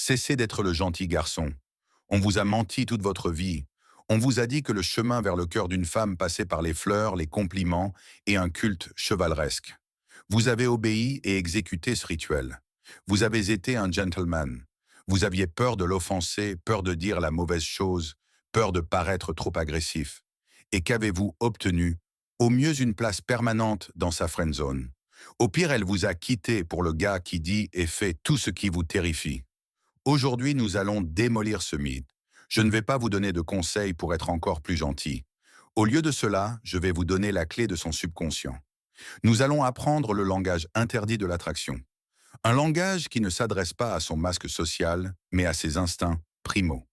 Cessez d'être le gentil garçon. On vous a menti toute votre vie. On vous a dit que le chemin vers le cœur d'une femme passait par les fleurs, les compliments et un culte chevaleresque. Vous avez obéi et exécuté ce rituel. Vous avez été un gentleman. Vous aviez peur de l'offenser, peur de dire la mauvaise chose, peur de paraître trop agressif. Et qu'avez-vous obtenu? Au mieux une place permanente dans sa friendzone. Au pire, elle vous a quitté pour le gars qui dit et fait tout ce qui vous terrifie. Aujourd'hui, nous allons démolir ce mythe. Je ne vais pas vous donner de conseils pour être encore plus gentil. Au lieu de cela, je vais vous donner la clé de son subconscient. Nous allons apprendre le langage interdit de l'attraction. Un langage qui ne s'adresse pas à son masque social, mais à ses instincts primaux.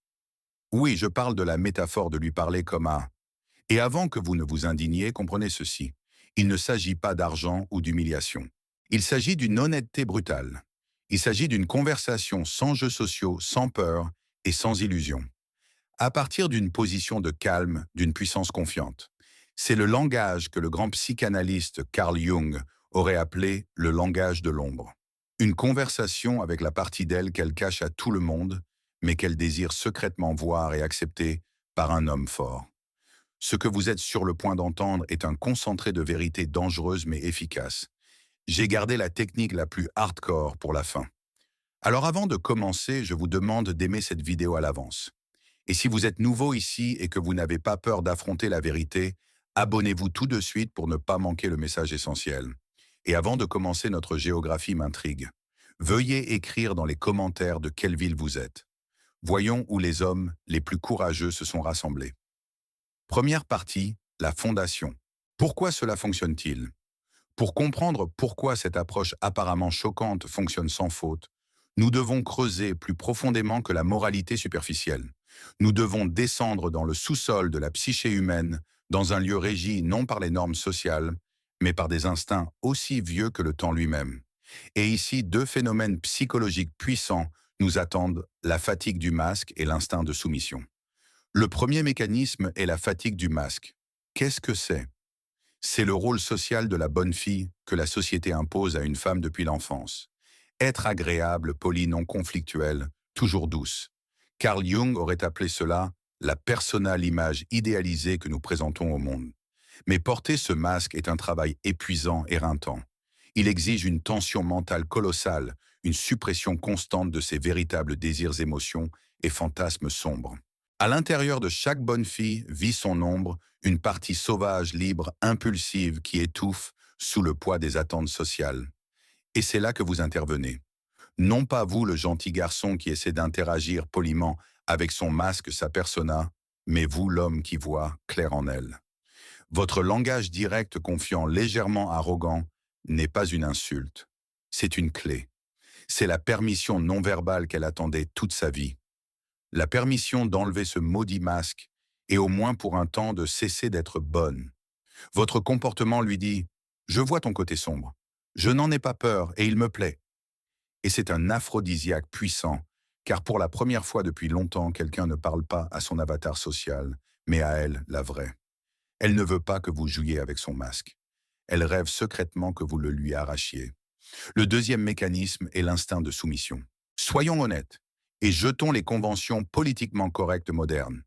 Oui, je parle de la métaphore de lui parler comme à... Et avant que vous ne vous indigniez, comprenez ceci. Il ne s'agit pas d'argent ou d'humiliation. Il s'agit d'une honnêteté brutale. Il s'agit d'une conversation sans jeux sociaux, sans peur et sans illusion. À partir d'une position de calme, d'une puissance confiante. C'est le langage que le grand psychanalyste Carl Jung aurait appelé le langage de l'ombre. Une conversation avec la partie d'elle qu'elle cache à tout le monde, mais qu'elle désire secrètement voir et accepter par un homme fort. Ce que vous êtes sur le point d'entendre est un concentré de vérité dangereuse mais efficace. J'ai gardé la technique la plus hardcore pour la fin. Alors avant de commencer, je vous demande d'aimer cette vidéo à l'avance. Et si vous êtes nouveau ici et que vous n'avez pas peur d'affronter la vérité, abonnez-vous tout de suite pour ne pas manquer le message essentiel. Et avant de commencer, notre géographie m'intrigue. Veuillez écrire dans les commentaires de quelle ville vous êtes. Voyons où les hommes les plus courageux se sont rassemblés. Première partie, la fondation. Pourquoi cela fonctionne-t-il? Pour comprendre pourquoi cette approche apparemment choquante fonctionne sans faute, nous devons creuser plus profondément que la moralité superficielle. Nous devons descendre dans le sous-sol de la psyché humaine, dans un lieu régi non par les normes sociales, mais par des instincts aussi vieux que le temps lui-même. Et ici, deux phénomènes psychologiques puissants nous attendent, la fatigue du masque et l'instinct de soumission. Le premier mécanisme est la fatigue du masque. Qu'est-ce que c'est? C'est le rôle social de la bonne fille que la société impose à une femme depuis l'enfance. Être agréable, poli, non conflictuelle, toujours douce. Carl Jung aurait appelé cela la persona, l'image idéalisée que nous présentons au monde. Mais porter ce masque est un travail épuisant, éreintant. Il exige une tension mentale colossale, une suppression constante de ses véritables désirs, émotions et fantasmes sombres. À l'intérieur de chaque bonne fille vit son ombre, une partie sauvage, libre, impulsive qui étouffe sous le poids des attentes sociales. Et c'est là que vous intervenez. Non pas vous, le gentil garçon qui essaie d'interagir poliment avec son masque, sa persona, mais vous, l'homme qui voit clair en elle. Votre langage direct, confiant, légèrement arrogant, n'est pas une insulte. C'est une clé. C'est la permission non verbale qu'elle attendait toute sa vie. La permission d'enlever ce maudit masque et au moins pour un temps de cesser d'être bonne. Votre comportement lui dit « Je vois ton côté sombre. Je n'en ai pas peur et il me plaît. » Et c'est un aphrodisiaque puissant, car pour la première fois depuis longtemps, quelqu'un ne parle pas à son avatar social, mais à elle, la vraie. Elle ne veut pas que vous jouiez avec son masque. Elle rêve secrètement que vous le lui arrachiez. Le deuxième mécanisme est l'instinct de soumission. Soyons honnêtes et jetons les conventions politiquement correctes modernes.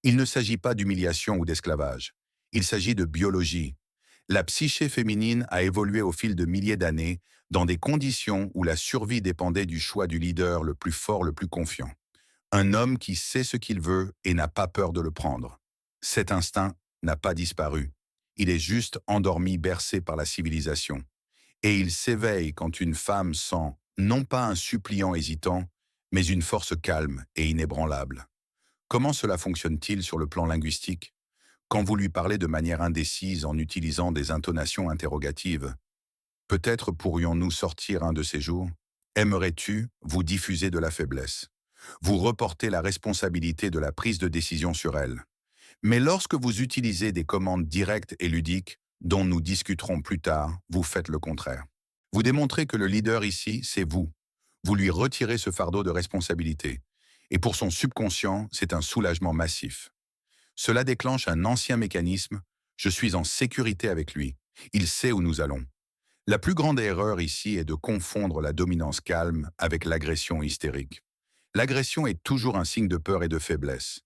Il ne s'agit pas d'humiliation ou d'esclavage. Il s'agit de biologie. La psyché féminine a évolué au fil de milliers d'années dans des conditions où la survie dépendait du choix du leader le plus fort, le plus confiant. Un homme qui sait ce qu'il veut et n'a pas peur de le prendre. Cet instinct n'a pas disparu. Il est juste endormi, bercé par la civilisation. Et il s'éveille quand une femme sent, non pas un suppliant hésitant, mais une force calme et inébranlable. Comment cela fonctionne-t-il sur le plan linguistique? Quand vous lui parlez de manière indécise en utilisant des intonations interrogatives, peut-être pourrions-nous sortir un de ces jours? Aimerais-tu vous diffuser de la faiblesse? Vous reportez la responsabilité de la prise de décision sur elle. Mais lorsque vous utilisez des commandes directes et ludiques, dont nous discuterons plus tard, vous faites le contraire. Vous démontrez que le leader ici, c'est vous. Vous lui retirez ce fardeau de responsabilité. Et pour son subconscient, c'est un soulagement massif. Cela déclenche un ancien mécanisme. Je suis en sécurité avec lui. Il sait où nous allons. La plus grande erreur ici est de confondre la dominance calme avec l'agression hystérique. L'agression est toujours un signe de peur et de faiblesse.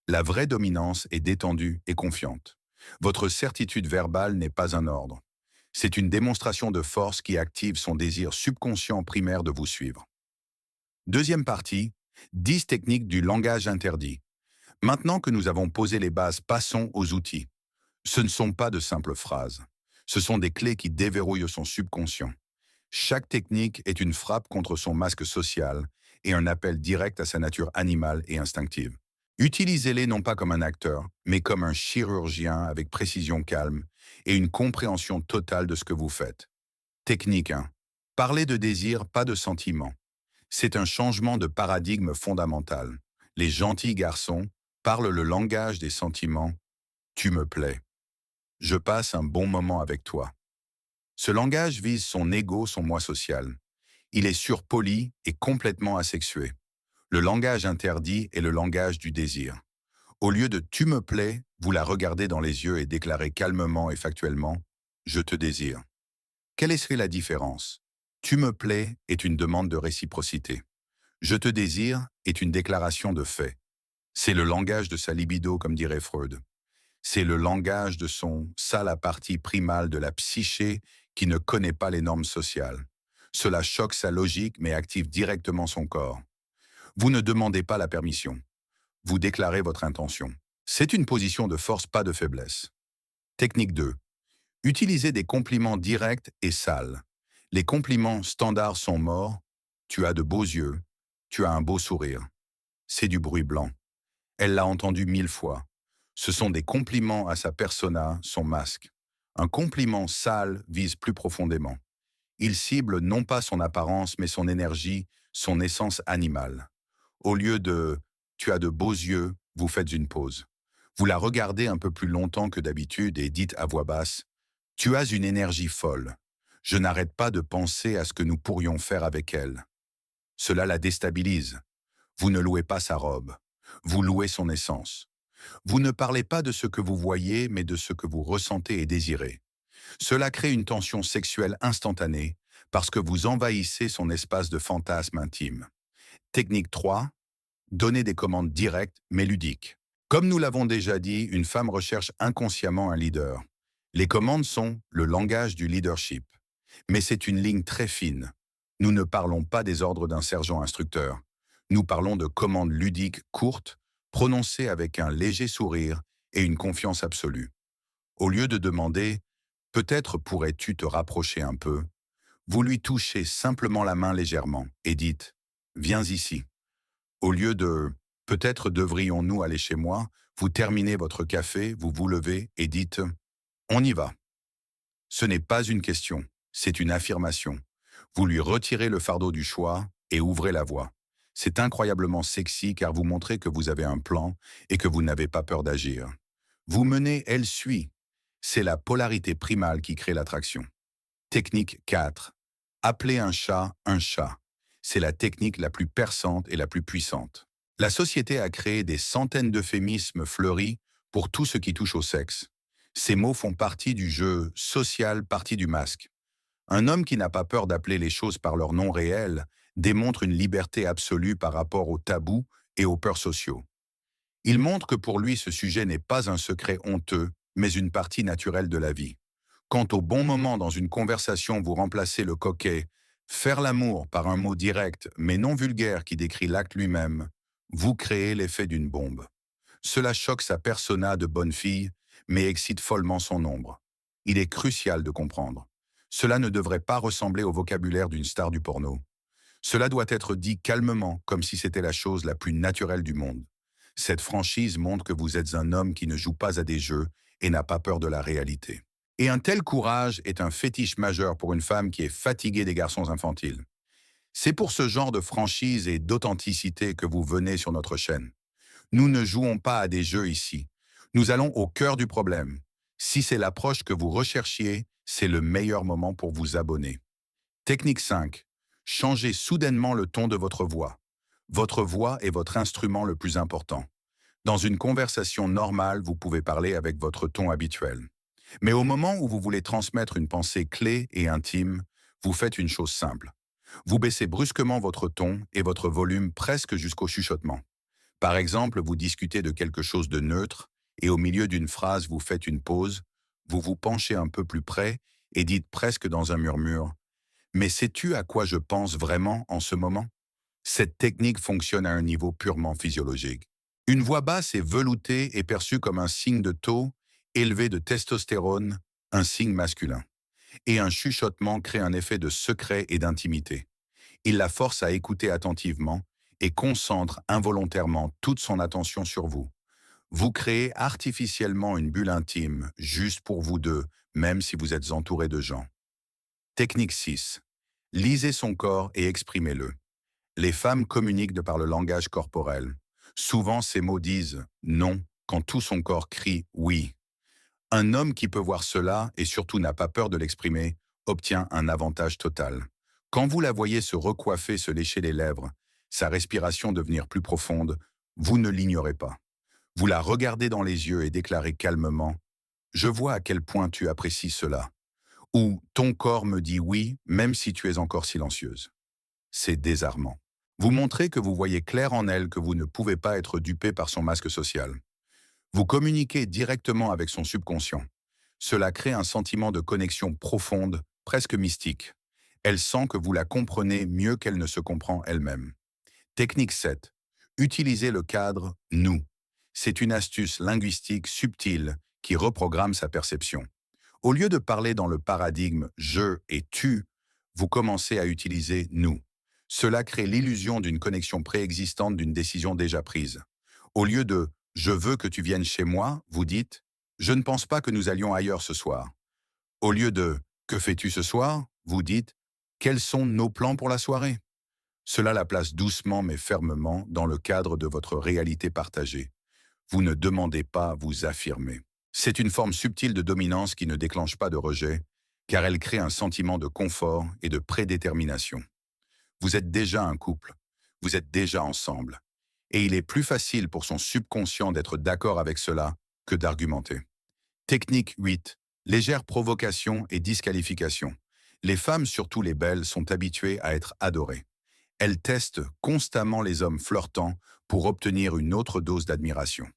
La vraie dominance est détendue et confiante. Votre certitude verbale n'est pas un ordre. C'est une démonstration de force qui active son désir subconscient primaire de vous suivre. Deuxième partie, 10 techniques du langage interdit. Maintenant que nous avons posé les bases, passons aux outils. Ce ne sont pas de simples phrases. Ce sont des clés qui déverrouillent son subconscient. Chaque technique est une frappe contre son masque social et un appel direct à sa nature animale et instinctive. Utilisez-les non pas comme un acteur, mais comme un chirurgien avec précision calme et une compréhension totale de ce que vous faites. Technique 1. Parlez de désir, pas de sentiment. C'est un changement de paradigme fondamental. Les gentils garçons parlent le langage des sentiments. Tu me plais. Je passe un bon moment avec toi. Ce langage vise son ego, son moi social. Il est surpoli et complètement asexué. Le langage interdit est le langage du désir. Au lieu de « tu me plais », vous la regardez dans les yeux et déclarez calmement et factuellement « je te désire ». Quelle serait la différence? Tu me plais est une demande de réciprocité. Je te désire est une déclaration de fait. C'est le langage de sa libido, comme dirait Freud. C'est le langage de ça la partie primale de la psyché qui ne connaît pas les normes sociales. Cela choque sa logique mais active directement son corps. Vous ne demandez pas la permission. Vous déclarez votre intention. C'est une position de force, pas de faiblesse. Technique 2. Utilisez des compliments directs et sales. Les compliments standards sont morts. Tu as de beaux yeux. Tu as un beau sourire. C'est du bruit blanc. Elle l'a entendu 1000 fois. Ce sont des compliments à sa persona, son masque. Un compliment sale vise plus profondément. Il cible non pas son apparence, mais son énergie, son essence animale. Au lieu de « tu as de beaux yeux », vous faites une pause. Vous la regardez un peu plus longtemps que d'habitude et dites à voix basse « tu as une énergie folle. Je n'arrête pas de penser à ce que nous pourrions faire avec elle. » Cela la déstabilise. Vous ne louez pas sa robe. Vous louez son essence. Vous ne parlez pas de ce que vous voyez, mais de ce que vous ressentez et désirez. Cela crée une tension sexuelle instantanée parce que vous envahissez son espace de fantasme intime. Technique 3. Donnez des commandes directes mais ludiques. Comme nous l'avons déjà dit, une femme recherche inconsciemment un leader. Les commandes sont le langage du leadership. Mais c'est une ligne très fine. Nous ne parlons pas des ordres d'un sergent instructeur. Nous parlons de commandes ludiques courtes, prononcées avec un léger sourire et une confiance absolue. Au lieu de demander « peut-être pourrais-tu te rapprocher un peu », vous lui touchez simplement la main légèrement et dites « viens ici ». Au lieu de « peut-être devrions-nous aller chez moi », vous terminez votre café, vous vous levez et dites « on y va ». Ce n'est pas une question, c'est une affirmation. Vous lui retirez le fardeau du choix et ouvrez la voie. C'est incroyablement sexy car vous montrez que vous avez un plan et que vous n'avez pas peur d'agir. Vous menez, elle suit. C'est la polarité primale qui crée l'attraction. Technique 4. Appeler un chat un chat. C'est la technique la plus perçante et la plus puissante. La société a créé des centaines d'euphémismes fleuris pour tout ce qui touche au sexe. Ces mots font partie du jeu social, partie du masque. Un homme qui n'a pas peur d'appeler les choses par leur nom réel démontre une liberté absolue par rapport aux tabous et aux peurs sociaux. Il montre que pour lui, ce sujet n'est pas un secret honteux, mais une partie naturelle de la vie. Quand au bon moment dans une conversation vous remplacez le coquet, faire l'amour par un mot direct mais non vulgaire qui décrit l'acte lui-même, vous créez l'effet d'une bombe. Cela choque sa persona de bonne fille, mais excite follement son ombre. Il est crucial de comprendre. Cela ne devrait pas ressembler au vocabulaire d'une star du porno. Cela doit être dit calmement, comme si c'était la chose la plus naturelle du monde. Cette franchise montre que vous êtes un homme qui ne joue pas à des jeux et n'a pas peur de la réalité. Et un tel courage est un fétiche majeur pour une femme qui est fatiguée des garçons infantiles. C'est pour ce genre de franchise et d'authenticité que vous venez sur notre chaîne. Nous ne jouons pas à des jeux ici. Nous allons au cœur du problème. Si c'est l'approche que vous recherchiez, c'est le meilleur moment pour vous abonner. Technique 5. Changez soudainement le ton de votre voix. Votre voix est votre instrument le plus important. Dans une conversation normale, vous pouvez parler avec votre ton habituel. Mais au moment où vous voulez transmettre une pensée clé et intime, vous faites une chose simple. Vous baissez brusquement votre ton et votre volume presque jusqu'au chuchotement. Par exemple, vous discutez de quelque chose de neutre et au milieu d'une phrase, vous faites une pause, vous vous penchez un peu plus près et dites presque dans un murmure: «Mais sais-tu à quoi je pense vraiment en ce moment?» Cette technique fonctionne à un niveau purement physiologique. Une voix basse et veloutée est perçue comme un signe de taux élevé de testostérone, un signe masculin. Et un chuchotement crée un effet de secret et d'intimité. Il la force à écouter attentivement et concentre involontairement toute son attention sur vous. Vous créez artificiellement une bulle intime, juste pour vous deux, même si vous êtes entouré de gens. Technique 6. Lisez son corps et exprimez-le. Les femmes communiquent de par le langage corporel. Souvent, ces mots disent non quand tout son corps crie oui. Un homme qui peut voir cela et surtout n'a pas peur de l'exprimer obtient un avantage total. Quand vous la voyez se recoiffer, se lécher les lèvres, sa respiration devenir plus profonde, vous ne l'ignorez pas. Vous la regardez dans les yeux et déclarez calmement: «Je vois à quel point tu apprécies cela.» Ou «Ton corps me dit oui, même si tu es encore silencieuse.» C'est désarmant. Vous montrez que vous voyez clair en elle, que vous ne pouvez pas être dupé par son masque social. Vous communiquez directement avec son subconscient. Cela crée un sentiment de connexion profonde, presque mystique. Elle sent que vous la comprenez mieux qu'elle ne se comprend elle-même. Technique 7. Utilisez le cadre «nous». C'est une astuce linguistique subtile qui reprogramme sa perception. Au lieu de parler dans le paradigme «je» et «tu», vous commencez à utiliser «nous». Cela crée l'illusion d'une connexion préexistante d'une décision déjà prise. Au lieu de «je veux que tu viennes chez moi», vous dites «je ne pense pas que nous allions ailleurs ce soir.» Au lieu de «que fais-tu ce soir?», vous dites «quels sont nos plans pour la soirée?». Cela la place doucement mais fermement dans le cadre de votre réalité partagée. Vous ne demandez pas, vous affirmez. C'est une forme subtile de dominance qui ne déclenche pas de rejet, car elle crée un sentiment de confort et de prédétermination. Vous êtes déjà un couple, vous êtes déjà ensemble, et il est plus facile pour son subconscient d'être d'accord avec cela que d'argumenter. Technique 8. Légère provocation et disqualification. Les femmes, surtout les belles, sont habituées à être adorées. Elles testent constamment les hommes flirtants pour obtenir une autre dose d'admiration.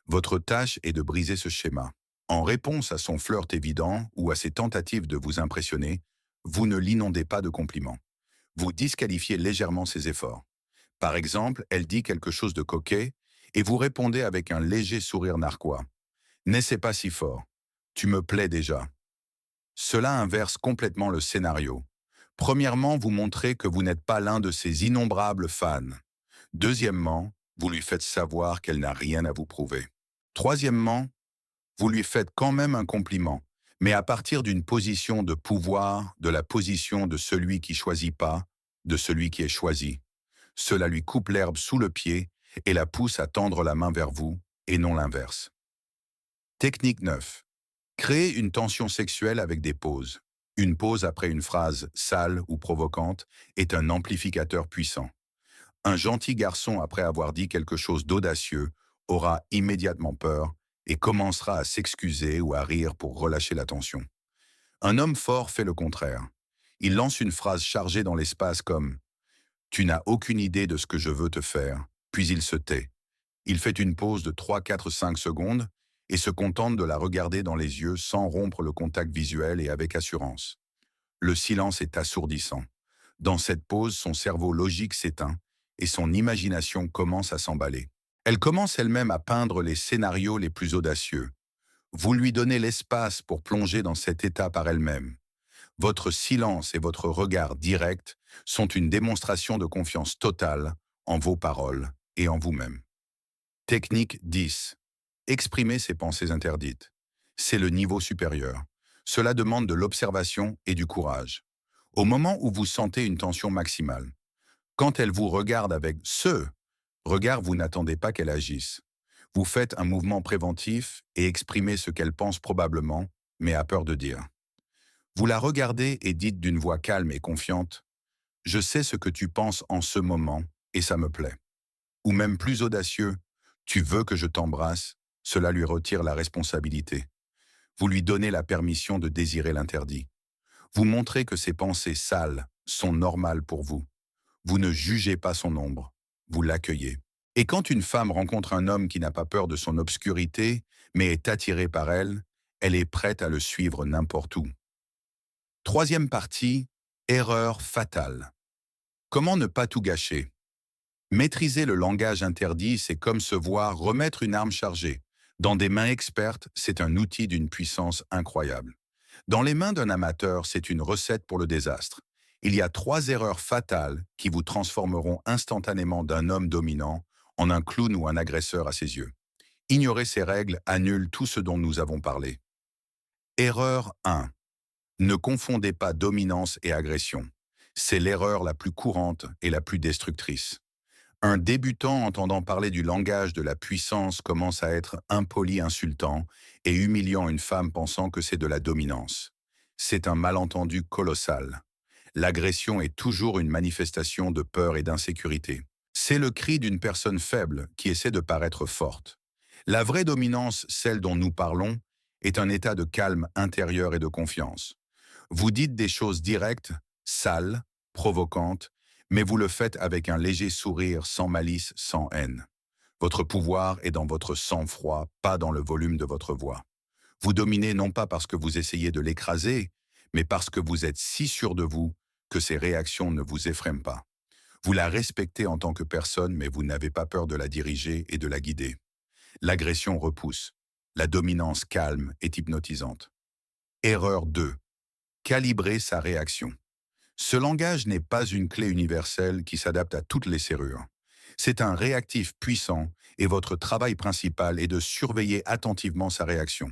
Votre tâche est de briser ce schéma. En réponse à son flirt évident ou à ses tentatives de vous impressionner, vous ne l'inondez pas de compliments. Vous disqualifiez légèrement ses efforts. Par exemple, elle dit quelque chose de coquet et vous répondez avec un léger sourire narquois: «N'essaie pas si fort. Tu me plais déjà.» Cela inverse complètement le scénario. Premièrement, vous montrez que vous n'êtes pas l'un de ses innombrables fans. Deuxièmement, vous lui faites savoir qu'elle n'a rien à vous prouver. Troisièmement, vous lui faites quand même un compliment, mais à partir d'une position de pouvoir, de la position de celui qui choisit pas, de celui qui est choisi. Cela lui coupe l'herbe sous le pied et la pousse à tendre la main vers vous, et non l'inverse. Technique 9. Créer une tension sexuelle avec des pauses. Une pause après une phrase sale ou provocante est un amplificateur puissant. Un gentil garçon, après avoir dit quelque chose d'audacieux, aura immédiatement peur et commencera à s'excuser ou à rire pour relâcher la tension. Un homme fort fait le contraire. Il lance une phrase chargée dans l'espace comme «Tu n'as aucune idée de ce que je veux te faire», puis il se tait. Il fait une pause de 3, 4, 5 secondes et se contente de la regarder dans les yeux sans rompre le contact visuel et avec assurance. Le silence est assourdissant. Dans cette pause, son cerveau logique s'éteint et son imagination commence à s'emballer. Elle commence elle-même à peindre les scénarios les plus audacieux. Vous lui donnez l'espace pour plonger dans cet état par elle-même. Votre silence et votre regard direct sont une démonstration de confiance totale en vos paroles et en vous-même. Technique 10. Exprimer ses pensées interdites. C'est le niveau supérieur. Cela demande de l'observation et du courage. Au moment où vous sentez une tension maximale, quand elle vous regarde avec ce regard, vous n'attendez pas qu'elle agisse. Vous faites un mouvement préventif et exprimez ce qu'elle pense probablement, mais a peur de dire. Vous la regardez et dites d'une voix calme et confiante: «Je sais ce que tu penses en ce moment et ça me plaît.» Ou même plus audacieux: «Tu veux que je t'embrasse?» Cela lui retire la responsabilité. Vous lui donnez la permission de désirer l'interdit. Vous montrez que ses pensées sales, sont normales pour vous. Vous ne jugez pas son ombre, vous l'accueillez. Et quand une femme rencontre un homme qui n'a pas peur de son obscurité, mais est attiré par elle, elle est prête à le suivre n'importe où. Troisième partie, erreur fatale. Comment ne pas tout gâcher? Maîtriser le langage interdit, c'est comme se voir remettre une arme chargée. Dans des mains expertes, c'est un outil d'une puissance incroyable. Dans les mains d'un amateur, c'est une recette pour le désastre. Il y a 3 erreurs fatales qui vous transformeront instantanément d'un homme dominant en un clown ou un agresseur à ses yeux. Ignorer ces règles annule tout ce dont nous avons parlé. Erreur 1. Ne confondez pas dominance et agression. C'est l'erreur la plus courante et la plus destructrice. Un débutant entendant parler du langage de la puissance commence à être impoli, insultant et humiliant une femme pensant que c'est de la dominance. C'est un malentendu colossal. L'agression est toujours une manifestation de peur et d'insécurité. C'est le cri d'une personne faible qui essaie de paraître forte. La vraie dominance, celle dont nous parlons, est un état de calme intérieur et de confiance. Vous dites des choses directes, sales, provocantes, mais vous le faites avec un léger sourire, sans malice, sans haine. Votre pouvoir est dans votre sang-froid, pas dans le volume de votre voix. Vous dominez non pas parce que vous essayez de l'écraser, mais parce que vous êtes si sûr de vous que ses réactions ne vous effraient pas. Vous la respectez en tant que personne, mais vous n'avez pas peur de la diriger et de la guider. L'agression repousse. La dominance calme est hypnotisante. Erreur 2. Calibrer sa réaction. Ce langage n'est pas une clé universelle qui s'adapte à toutes les serrures. C'est un réactif puissant et votre travail principal est de surveiller attentivement sa réaction.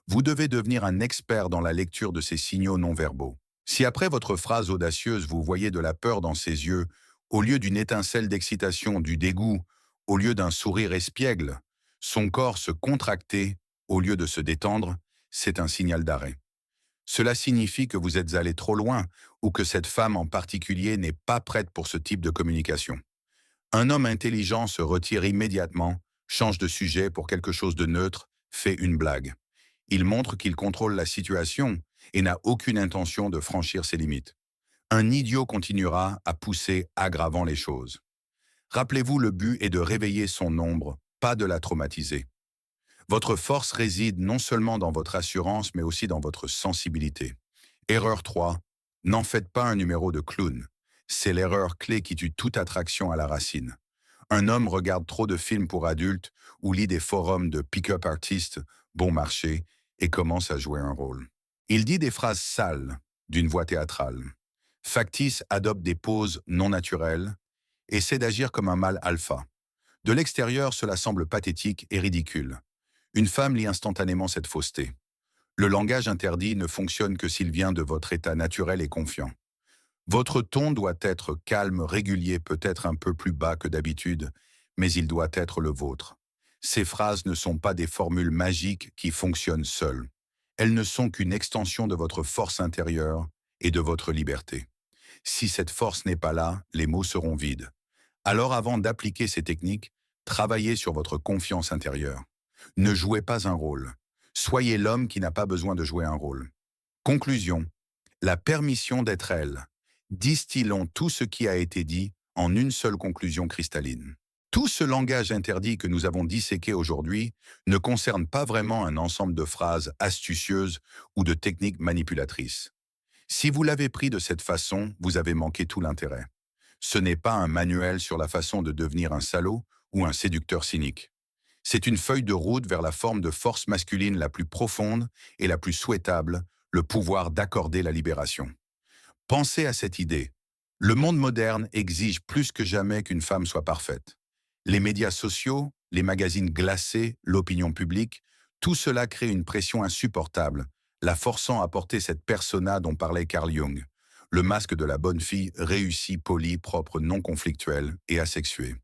Vous devez devenir un expert dans la lecture de ces signaux non verbaux. Si après votre phrase audacieuse vous voyez de la peur dans ses yeux, au lieu d'une étincelle d'excitation, du dégoût, au lieu d'un sourire espiègle, son corps se contracter au lieu de se détendre, c'est un signal d'arrêt. Cela signifie que vous êtes allé trop loin ou que cette femme en particulier n'est pas prête pour ce type de communication. Un homme intelligent se retire immédiatement, change de sujet pour quelque chose de neutre, fait une blague. Il montre qu'il contrôle la situation et n'a aucune intention de franchir ses limites. Un idiot continuera à pousser, aggravant les choses. Rappelez-vous, le but est de réveiller son ombre, pas de la traumatiser. Votre force réside non seulement dans votre assurance, mais aussi dans votre sensibilité. Erreur 3. N'en faites pas un numéro de clown. C'est l'erreur clé qui tue toute attraction à la racine. Un homme regarde trop de films pour adultes ou lit des forums de pick-up artistes bon marché et commence à jouer un rôle. Il dit des phrases sales, d'une voix théâtrale. Factice, adopte des poses non naturelles, essaie d'agir comme un mâle alpha. De l'extérieur, cela semble pathétique et ridicule. Une femme lit instantanément cette fausseté. Le langage interdit ne fonctionne que s'il vient de votre état naturel et confiant. Votre ton doit être calme, régulier, peut-être un peu plus bas que d'habitude, mais il doit être le vôtre. Ces phrases ne sont pas des formules magiques qui fonctionnent seules. Elles ne sont qu'une extension de votre force intérieure et de votre liberté. Si cette force n'est pas là, les mots seront vides. Alors avant d'appliquer ces techniques, travaillez sur votre confiance intérieure. Ne jouez pas un rôle. Soyez l'homme qui n'a pas besoin de jouer un rôle. Conclusion. La permission d'être elle. Distillons tout ce qui a été dit en une seule conclusion cristalline. Tout ce langage interdit que nous avons disséqué aujourd'hui ne concerne pas vraiment un ensemble de phrases astucieuses ou de techniques manipulatrices. Si vous l'avez pris de cette façon, vous avez manqué tout l'intérêt. Ce n'est pas un manuel sur la façon de devenir un salaud ou un séducteur cynique. C'est une feuille de route vers la forme de force masculine la plus profonde et la plus souhaitable, le pouvoir d'accorder la libération. Pensez à cette idée. Le monde moderne exige plus que jamais qu'une femme soit parfaite. Les médias sociaux, les magazines glacés, l'opinion publique, tout cela crée une pression insupportable, la forçant à porter cette persona dont parlait Carl Jung, le masque de la bonne fille réussie, polie, propre, non conflictuelle et asexuée.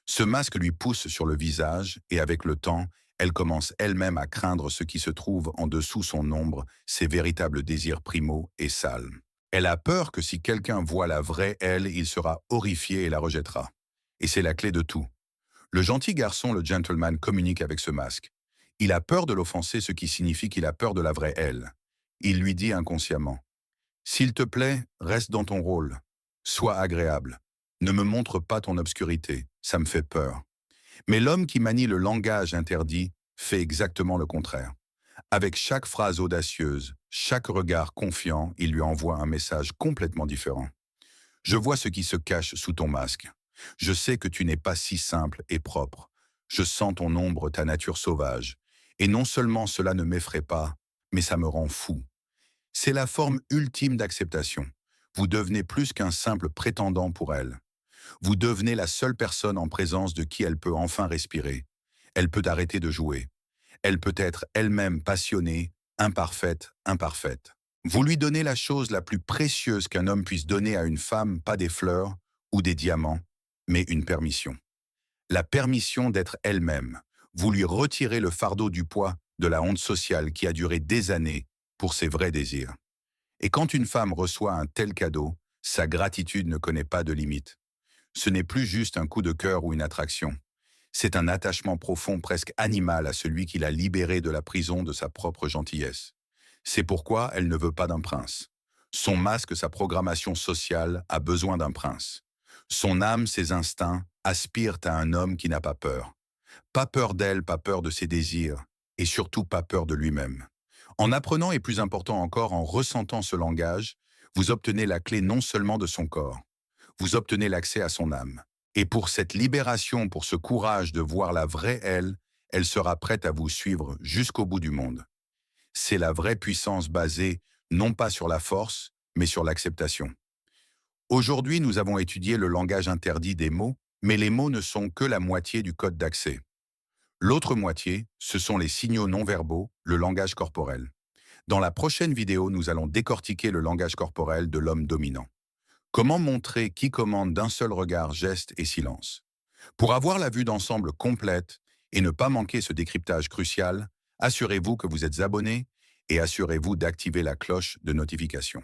Ce masque lui pousse sur le visage et avec le temps, elle commence elle-même à craindre ce qui se trouve en dessous son ombre, ses véritables désirs primaux et sales. Elle a peur que si quelqu'un voit la vraie elle, il sera horrifié et la rejettera. Et c'est la clé de tout. Le gentil garçon, le gentleman, communique avec ce masque. Il a peur de l'offenser, ce qui signifie qu'il a peur de la vraie elle. Il lui dit inconsciemment: S'il te plaît, reste dans ton rôle. Sois agréable. Ne me montre pas ton obscurité, ça me fait peur. Mais l'homme qui manie le langage interdit fait exactement le contraire. Avec chaque phrase audacieuse, chaque regard confiant, il lui envoie un message complètement différent. Je vois ce qui se cache sous ton masque. Je sais que tu n'es pas si simple et propre. Je sens ton ombre, ta nature sauvage. Et non seulement cela ne m'effraie pas, mais ça me rend fou. C'est la forme ultime d'acceptation. Vous devenez plus qu'un simple prétendant pour elle. Vous devenez la seule personne en présence de qui elle peut enfin respirer. Elle peut arrêter de jouer. Elle peut être elle-même passionnée, imparfaite. Vous lui donnez la chose la plus précieuse qu'un homme puisse donner à une femme, pas des fleurs ou des diamants, mais une permission. La permission d'être elle-même. Vous lui retirez le fardeau du poids de la honte sociale qui a duré des années pour ses vrais désirs. Et quand une femme reçoit un tel cadeau, sa gratitude ne connaît pas de limite. Ce n'est plus juste un coup de cœur ou une attraction. C'est un attachement profond, presque animal, à celui qui l'a libérée de la prison de sa propre gentillesse. C'est pourquoi elle ne veut pas d'un prince. Son masque, sa programmation sociale, a besoin d'un prince. Son âme, ses instincts, aspirent à un homme qui n'a pas peur. Pas peur d'elle, pas peur de ses désirs, et surtout pas peur de lui-même. En apprenant, et plus important encore, en ressentant ce langage, vous obtenez la clé non seulement de son corps, vous obtenez l'accès à son âme. Et pour cette libération, pour ce courage de voir la vraie elle, elle sera prête à vous suivre jusqu'au bout du monde. C'est la vraie puissance basée non pas sur la force, mais sur l'acceptation. Aujourd'hui, nous avons étudié le langage interdit des mots, mais les mots ne sont que la moitié du code d'accès. L'autre moitié, ce sont les signaux non verbaux, le langage corporel. Dans la prochaine vidéo, nous allons décortiquer le langage corporel de l'homme dominant. Comment montrer qui commande d'un seul regard, geste et silence? Pour avoir la vue d'ensemble complète et ne pas manquer ce décryptage crucial, assurez-vous que vous êtes abonné et assurez-vous d'activer la cloche de notification.